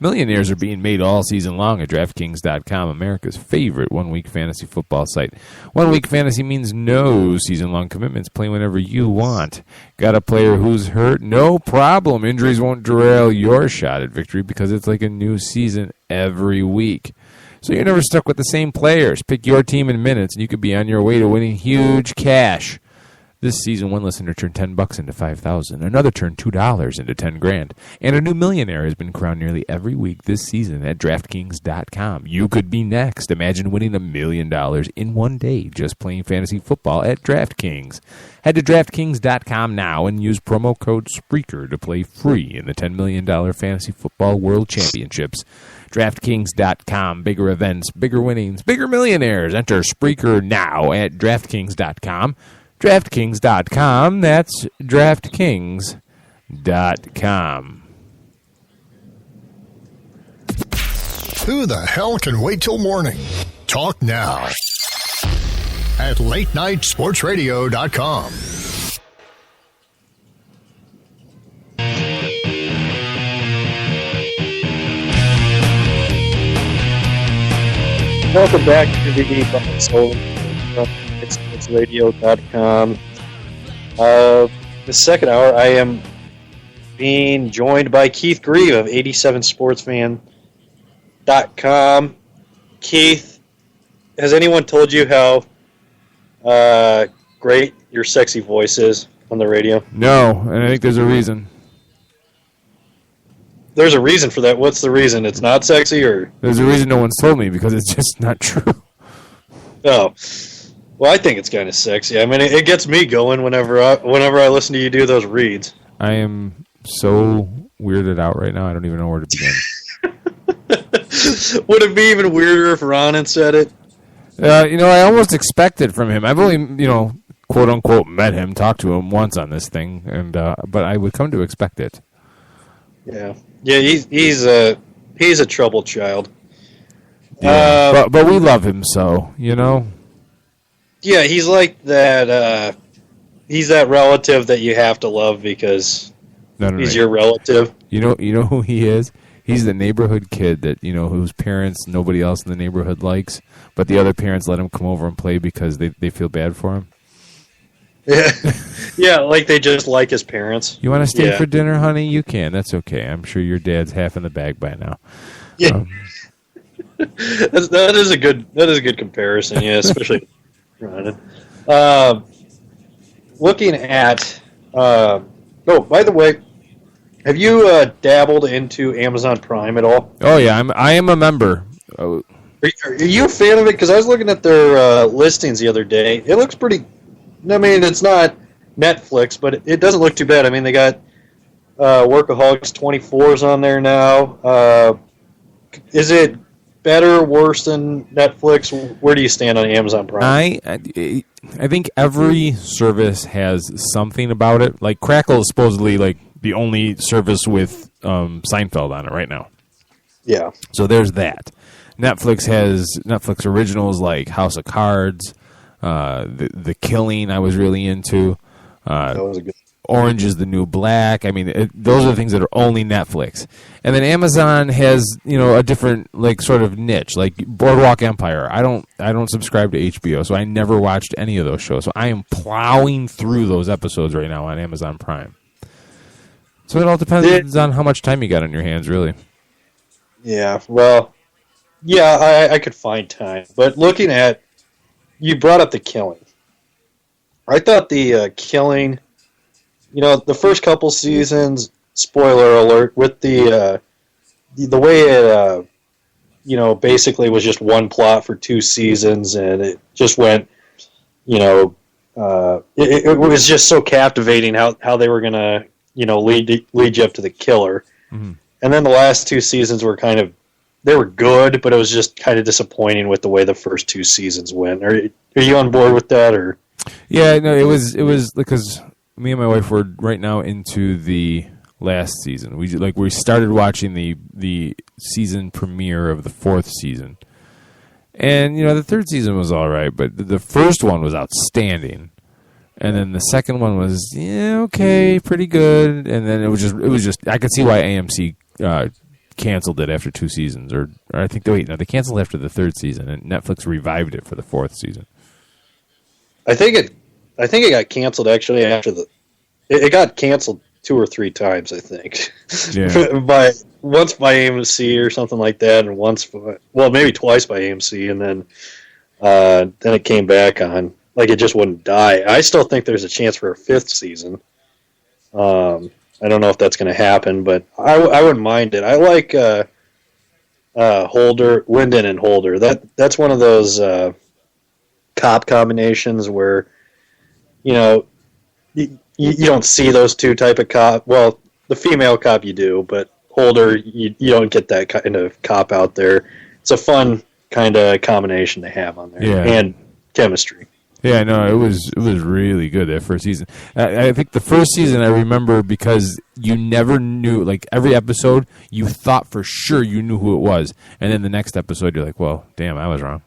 Millionaires are being made all season long at DraftKings.com, America's favorite one-week fantasy football site. One-week fantasy means no season-long commitments. Play whenever you want. Got a player who's hurt? No problem. Injuries won't derail your shot at victory because it's like a new season every week. So you're never stuck with the same players. Pick your team in minutes, and you could be on your way to winning huge cash. This season, one listener turned $10 into $5,000. Another turned $2 into $10,000. And a new millionaire has been crowned nearly every week this season at DraftKings.com. You could be next. Imagine winning $1 million in one day just playing fantasy football at DraftKings. Head to DraftKings.com now and use promo code Spreaker to play free in the $10 million Fantasy Football World Championships. DraftKings.com. Bigger events, bigger winnings, bigger millionaires. Enter Spreaker now at DraftKings.com. DraftKings.com. That's DraftKings.com. Who the hell can wait till morning? Talk now at LateNightSportsRadio.com. Welcome back to the Sullivan Show. Radio.com. The second hour, I am being joined by Keith Grieve of 87sportsfan.com. Keith, has anyone told you how great your sexy voice is on the radio? No, and I think there's a reason. There's a reason for that. What's the reason? It's not sexy, or? There's a reason no one's told me, because it's just not true. Oh. Well, I think it's kind of sexy. I mean, it gets me going whenever I listen to you do those reads. I am so weirded out right now, I don't even know where to begin. Would it be even weirder if Ronan said it? I almost expect it from him. I've only, quote unquote, met him, talked to him once on this thing, and but I would come to expect it. Yeah. He's a troubled child. Yeah, but we love him so, Yeah, he's like that. He's that relative that you have to love because he's your relative. You know who he is? He's the neighborhood kid that whose parents nobody else in the neighborhood likes, but the other parents let him come over and play because they feel bad for him. Yeah, yeah, like they just like his parents. You want to stay for dinner, honey? You can. That's okay. I'm sure your dad's half in the bag by now. Yeah, that is a good comparison. Yeah, especially. Looking at by the way, have you dabbled into Amazon Prime at all? Oh yeah, I am a member. Are you a fan of it? Because I was looking at their listings the other day. It looks pretty. I mean, it's not Netflix, but it doesn't look too bad. I mean, they got Workaholics 24s on there now. Is it better, worse than Netflix? Where do you stand on Amazon Prime? I think every service has something about it. Like Crackle is supposedly like the only service with Seinfeld on it right now. Yeah. So there's that. Netflix has Netflix originals like House of Cards, the Killing I was really into. That was a good. Orange is the New Black. I mean, those are the things that are only Netflix. And then Amazon has, a different like sort of niche, like Boardwalk Empire. I don't subscribe to HBO, so I never watched any of those shows. So I am plowing through those episodes right now on Amazon Prime. So it all depends on how much time you got on your hands, really. Yeah, well, yeah, I could find time. But looking at, you brought up the Killing. I thought the Killing, the first couple seasons, spoiler alert, with the way it, basically was just one plot for 2 seasons, and it just went, it was just so captivating how they were going to, lead you up to the killer. Mm-hmm. And then the last 2 seasons were they were good, but it was just kind of disappointing with the way the first 2 seasons went. Are you on board with that, or? Yeah, no, it was because me and my wife were right now into the last season. We started watching the season premiere of the 4th season, and the 3rd season was all right, but the first one was outstanding, and then the second one was okay, pretty good, and then it was just I could see why AMC canceled it after 2 seasons, or I think they canceled after the 3rd season, and Netflix revived it for the 4th season. I think it got canceled actually after it got canceled 2 or 3 times, I think. Yeah. Once by AMC or something like that, and maybe twice by AMC, and then it came back on. Like, it just wouldn't die. I still think there's a chance for a 5th season. I don't know if that's going to happen, but I wouldn't mind it. I like Lyndon and Holder. That's one of those cop combinations where, you don't see those two type of cop. Well, the female cop you do, but Holder, you don't get that kind of cop out there. It's a fun kind of combination to have on there, and chemistry. Yeah, no, it was really good that first season. I think the first season I remember because you never knew, like every episode, you thought for sure you knew who it was, and then the next episode you're like, well, damn, I was wrong.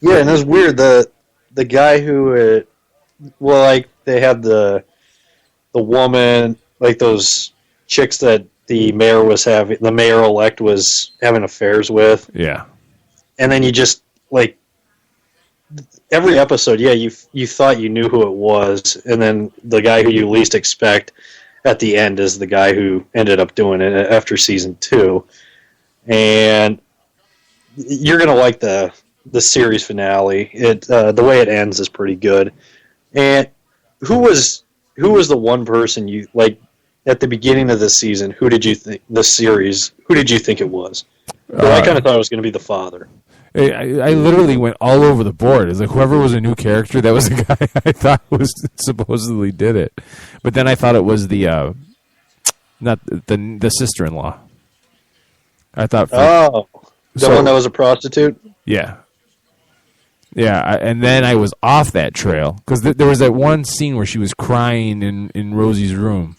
Yeah, and it was weird. The guy who, they had the woman, like those chicks that the mayor-elect was having affairs with. Yeah. And then you just, like, every episode, you thought you knew who it was, and then the guy who you least expect at the end is the guy who ended up doing it after season 2. And you're going to like the series finale. The way it ends is pretty good. And who was the one person you like at the beginning of the season? Who did you think it was? Well, I kind of thought it was going to be the father. I literally went all over the board. It's like whoever was a new character, that was the guy I thought was supposedly did it. But then I thought it was the sister-in-law. I thought the one that was a prostitute. Yeah. Yeah, and then I was off that trail because there was that one scene where she was crying in Rosie's room,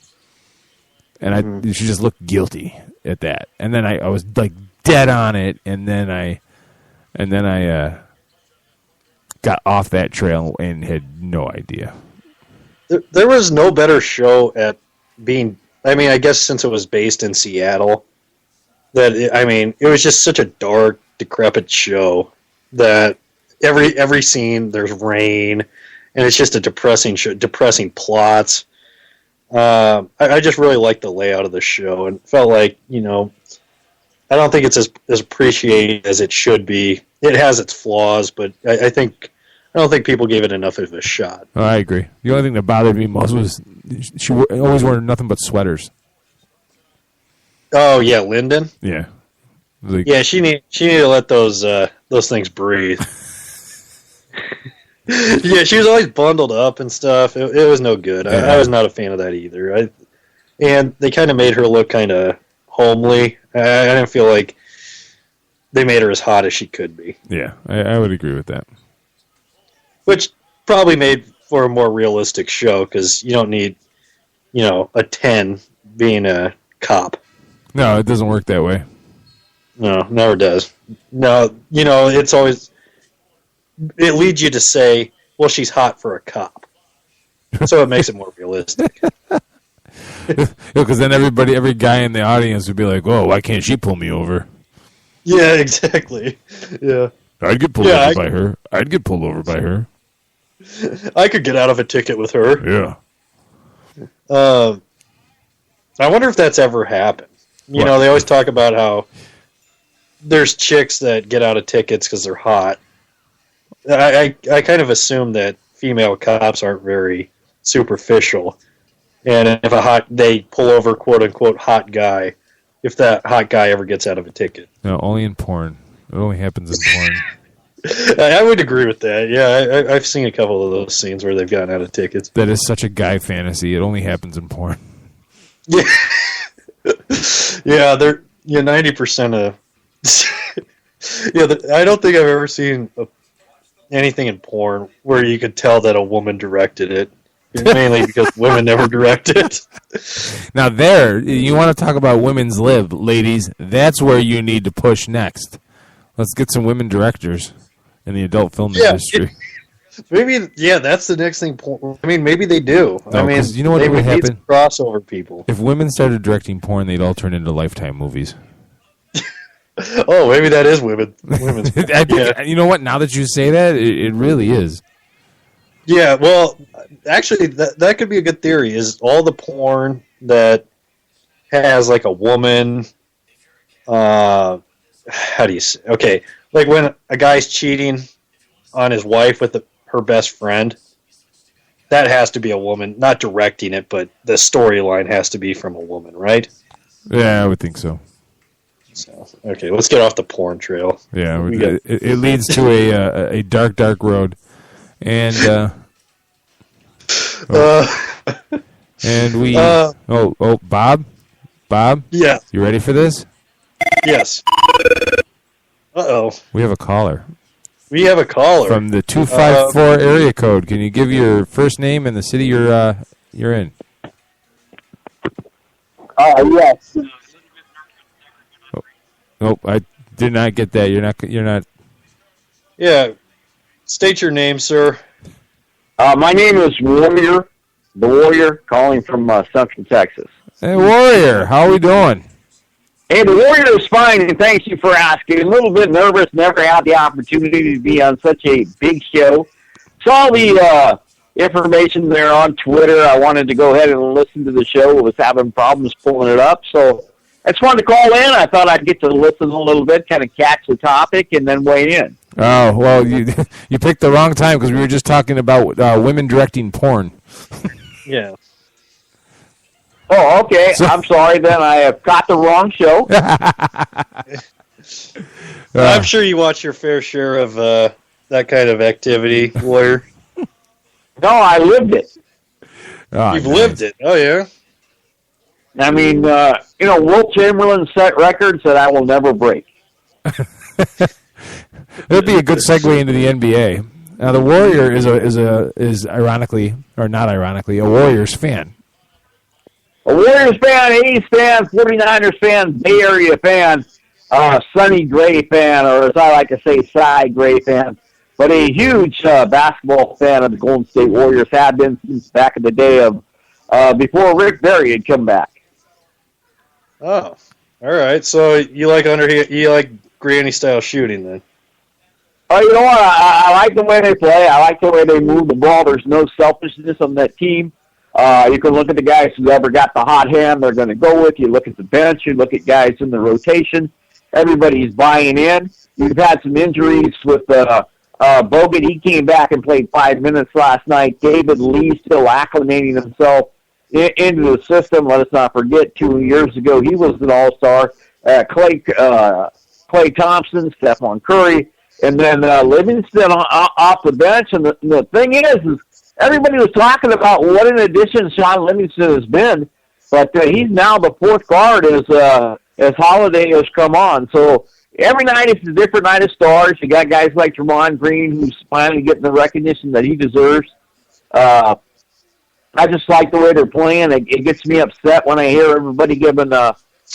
and she just looked guilty at that. And then I was like dead on it, and then I got off that trail and had no idea. There was no better show at being. I mean, I guess since it was based in Seattle, it was just such a dark, decrepit show that. Every scene, there's rain, and it's just a depressing show, depressing plots. I just really liked the layout of the show, and felt like, I don't think it's as appreciated as it should be. It has its flaws, but I don't think people gave it enough of a shot. Oh, I agree. The only thing that bothered me most was she always wore nothing but sweaters. Oh yeah, Lyndon. Yeah. She needed to let those things breathe. Yeah, she was always bundled up and stuff. It was no good. I was not a fan of that either. And they kind of made her look kind of homely. I didn't feel like they made her as hot as she could be. Yeah, I would agree with that. Which probably made for a more realistic show because you don't need, a 10 being a cop. No, it doesn't work that way. No, never does. No, it's always... It leads you to say, well, she's hot for a cop. So it makes it more realistic. Because then every guy in the audience would be like, "Oh, why can't she pull me over?" Yeah, exactly. Yeah, I'd get pulled over by her. I'd get pulled over by her. I could get out of a ticket with her. Yeah. I wonder if that's ever happened. They always talk about how there's chicks that get out of tickets because they're hot. I kind of assume that female cops aren't very superficial, and if they pull over quote unquote hot guy, if that hot guy ever gets out of a ticket. No, only in porn. It only happens in porn. I would agree with that. Yeah, I've seen a couple of those scenes where they've gotten out of tickets. That is such a guy fantasy. It only happens in porn. Yeah, they're 90% of. I don't think I've ever seen anything in porn where you could tell that a woman directed it, mainly because women never direct it. Now you want to talk about women's lib, ladies, that's where you need to push next. Let's get some women directors in the adult film industry. Maybe, yeah, that's the next thing. I mean, maybe they do. No, I mean, 'cause you know what they would need happen? some crossover people. If women started directing porn, they'd all turn into Lifetime movies. Oh, maybe that is women's porn. I think, you know what? Now that you say that, it really is. Yeah, well, actually, that could be a good theory. Is all the porn that has like a woman? How do you say? Okay, like when a guy's cheating on his wife with her best friend, that has to be a woman, not directing it, but the storyline has to be from a woman, right? Yeah, I would think so. So, okay, let's get off the porn trail. Yeah, it leads to a dark, dark road, and and we. Bob. Yeah. You ready for this? Yes. Uh-oh. We have a caller. We have a caller from the 254 area code. Can you give your first name and the city you're in? Yes. Nope, I did not get that. You're not. Yeah. State your name, sir. My name is Warrior, the Warrior, calling from Central Texas. Hey, Warrior, how are we doing? Hey, the Warrior is fine, and thanks you for asking. A little bit nervous, never had the opportunity to be on such a big show. Saw the information there on Twitter. I wanted to go ahead and listen to the show. I was having problems pulling it up, so I just wanted to call in. I thought I'd get to listen a little bit, kind of catch the topic, and then weigh in. Oh, well, you picked the wrong time because we were just talking about women directing porn. Yeah. Oh, okay. So, I'm sorry, then I have got the wrong show. I'm sure you watch your fair share of that kind of activity, Warrior. No, I lived it. Oh, You've lived it. Oh, yeah. I mean, Wilt Chamberlain set records that I will never break. That'd be a good segue into the NBA. Now, the Warrior is ironically, or not ironically, a Warriors fan. A Warriors fan, A's fan, 49ers fan, Bay Area fan, Sonny Gray fan, or as I like to say, Cy Gray fan. But a huge basketball fan of the Golden State Warriors, have been since back in the day of before Rick Barry had come back. Oh, all right. So you like granny style shooting then? Oh, you know what? I like the way they play. I like the way they move the ball. There's no selfishness on that team. You can look at the guys who ever got the hot hand they're going to go with. You look at the bench. You look at guys in the rotation. Everybody's buying in. You've had some injuries with Bogut. He came back and played 5 minutes last night. David Lee still acclimating himself into the system. Let us not forget, 2 years ago, he was an all-star. Klay Thompson, Stephon Curry, and then Livingston off the bench. And the thing is everybody was talking about what an addition Sean Livingston has been, but he's now the fourth guard as Holiday has come on. So every night it's a different night of stars. You got guys like Draymond Green who's finally getting the recognition that he deserves. I just like the way they're playing. It gets me upset when I hear everybody giving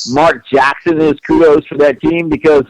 Mark Jackson his kudos for that team because